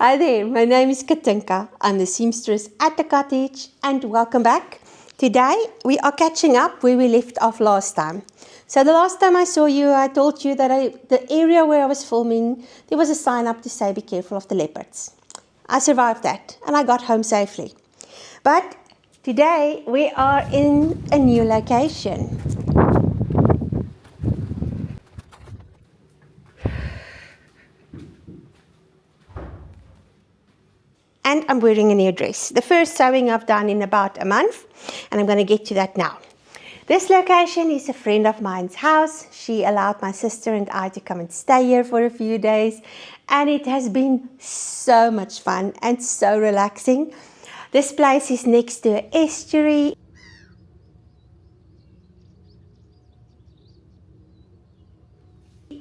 Hi there, my name is Katinka. I'm the seamstress at the cottage and welcome back. Today we are catching up where we left off last time. So the last time I saw you, I told you that the area where I was filming, there was a sign up to say be careful of the leopards. I survived that and I got home safely. But today we are in a new location. And I'm wearing a new dress. The first sewing I've done in about a month, and I'm going to get to that now. This location is a friend of mine's house. She allowed my sister and I to come and stay here for a few days, and it has been so much fun and so relaxing. This place is next to an estuary.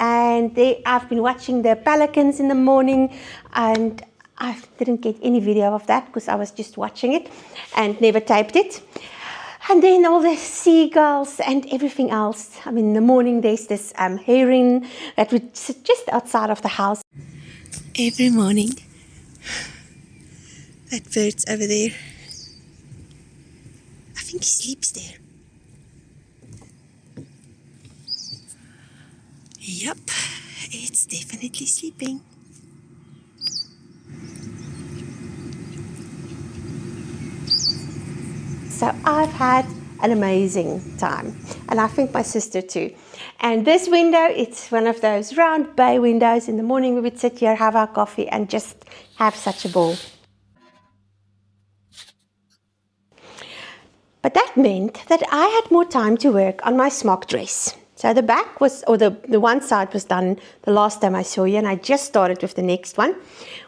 And I've been watching the pelicans in the morning, and I didn't get any video of that because I was just watching it and never taped it. And then all the seagulls and everything else. I mean, in the morning there's this heron that would sit just outside of the house. Every morning, that bird's over there. I think he sleeps there. Yep, it's definitely sleeping. So I've had an amazing time, and I think my sister too. And this window, it's one of those round bay windows. In the morning we would sit here, have our coffee and just have such a ball. But that meant that I had more time to work on my smock dress. So the back was, or the one side was done the last time I saw you, and I just started with the next one.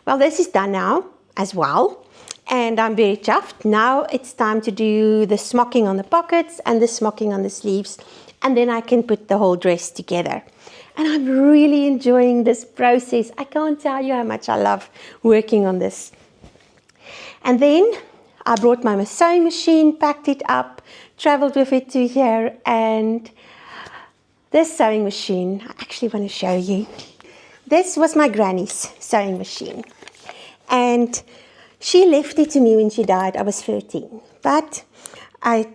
Well, this is done now as well. And I'm very chuffed. Now it's time to do the smocking on the pockets and the smocking on the sleeves. And then I can put the whole dress together. And I'm really enjoying this process. I can't tell you how much I love working on this. And then I brought my sewing machine, packed it up, traveled with it to here. And this sewing machine, I actually want to show you. This was my granny's sewing machine. And she left it to me when she died. I was 13. But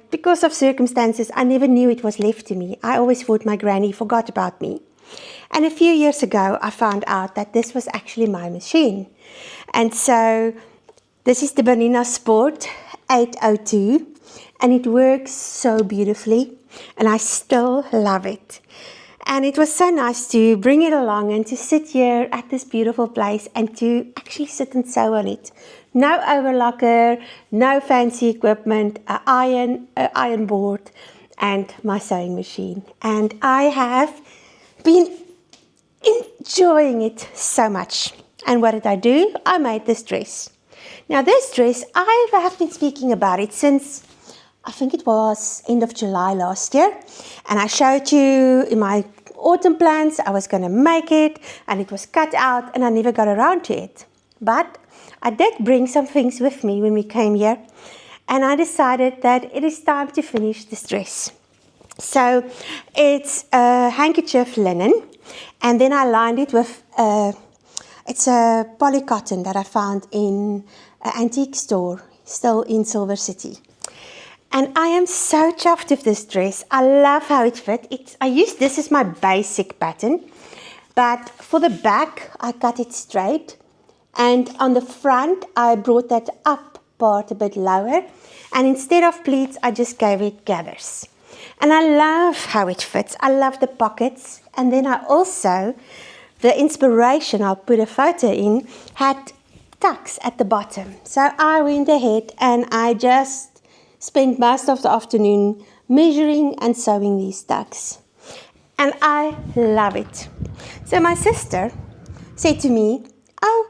because of circumstances, I never knew it was left to me. I always thought my granny forgot about me. And a few years ago, I found out that this was actually my machine. And so this is the Bernina Sport 802. And it works so beautifully. And I still love it. And it was so nice to bring it along and to sit here at this beautiful place and to actually sit and sew on it. No overlocker, no fancy equipment, an iron board, and my sewing machine. And I have been enjoying it so much. And what did I do? I made this dress. Now this dress, I have been speaking about it since, I think it was end of July last year. And I showed you in my autumn plans, I was going to make it, and it was cut out, and I never got around to it. But I did bring some things with me when we came here, and I decided that it is time to finish this dress. So it's a handkerchief linen, and then I lined it with, it's a poly cotton that I found in an antique store, still in Silver City. And I am so chuffed with this dress. I love how it fits. I use this as my basic pattern, but for the back, I cut it straight. And on the front, I brought that up part a bit lower. And instead of pleats, I just gave it gathers. And I love how it fits. I love the pockets. And then I also, the inspiration, I'll put a photo in, had tucks at the bottom. So I went ahead and I just spent most of the afternoon measuring and sewing these tucks. And I love it. So my sister said to me, "Oh,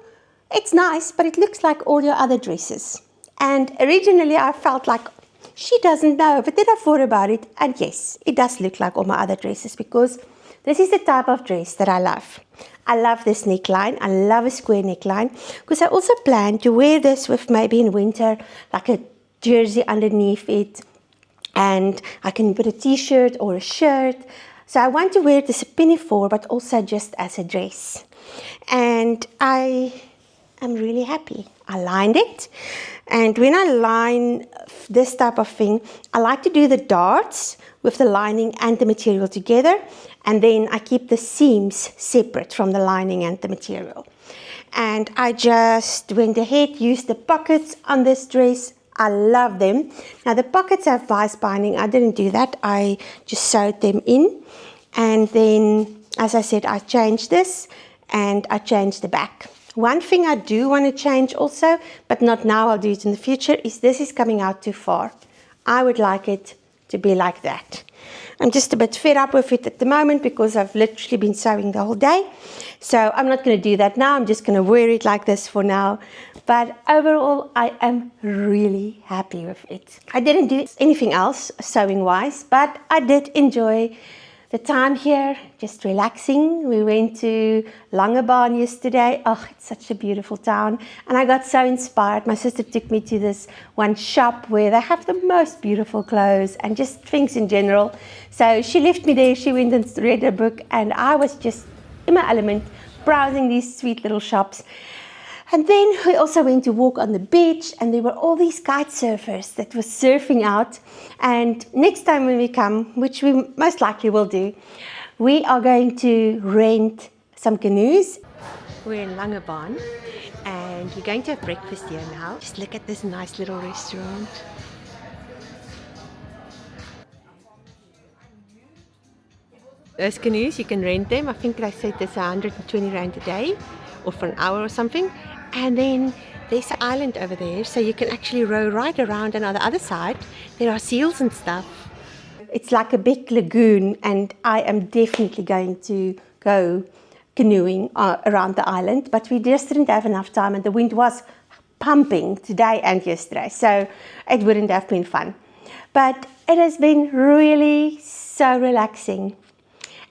it's nice, but it looks like all your other dresses." And originally I felt like she doesn't know, but then I thought about it, and yes, it does look like all my other dresses because this is the type of dress that I love. I love this neckline. I love a square neckline because I also plan to wear this with maybe in winter, like a jersey underneath it, and I can put a t-shirt or a shirt. So I want to wear it as a pinafore, but also just as a dress. And I am really happy. I lined it, and when I line this type of thing, I like to do the darts with the lining and the material together, and then I keep the seams separate from the lining and the material. And I just went ahead, used the pockets on this dress. I love them. Now the pockets have vice binding. I didn't do that. I just sewed them in, and then, as I said, I changed this and I changed the back. One thing I do want to change also, but not now, I'll do it in the future, is this is coming out too far. I would like it to be like that. I'm just a bit fed up with it at the moment because I've literally been sewing the whole day. So I'm not going to do that now. I'm just going to wear it like this for now. But overall, I am really happy with it. I didn't do anything else sewing wise, but I did enjoy the time here, just relaxing. We went to Langebaan yesterday. Oh, it's such a beautiful town. And I got so inspired. My sister took me to this one shop where they have the most beautiful clothes and just things in general. So she left me there. She went and read a book, and I was just in my element, browsing these sweet little shops. And then we also went to walk on the beach, and there were all these kite surfers that were surfing out. And next time when we come, which we most likely will do, we are going to rent some canoes. We're in Langebaan, and we're going to have breakfast here now. Just look at this nice little restaurant. Those canoes, you can rent them. I think they said there's 120 Rand a day, or for an hour or something. And then there's an island over there, so you can actually row right around, and on the other side there are seals and stuff. It's like a big lagoon, and I am definitely going to go canoeing around the island, but we just didn't have enough time, and the wind was pumping today and yesterday, so it wouldn't have been fun. But it has been really so relaxing,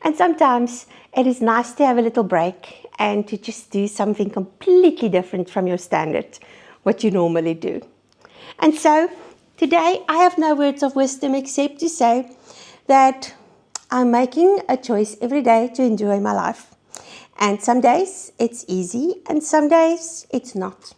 and sometimes it is nice to have a little break and to just do something completely different from your standard, what you normally do. And so today I have no words of wisdom except to say that I'm making a choice every day to enjoy my life. And some days it's easy and some days it's not.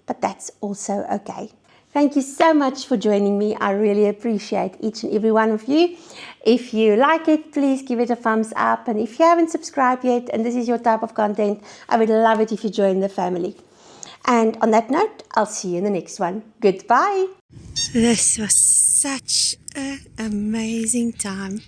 But that's also okay. Thank you so much for joining me. I really appreciate each and every one of you. If you like it, please give it a thumbs up. And if you haven't subscribed yet and this is your type of content, I would love it if you join the family. And on that note, I'll see you in the next one. Goodbye. This was such an amazing time.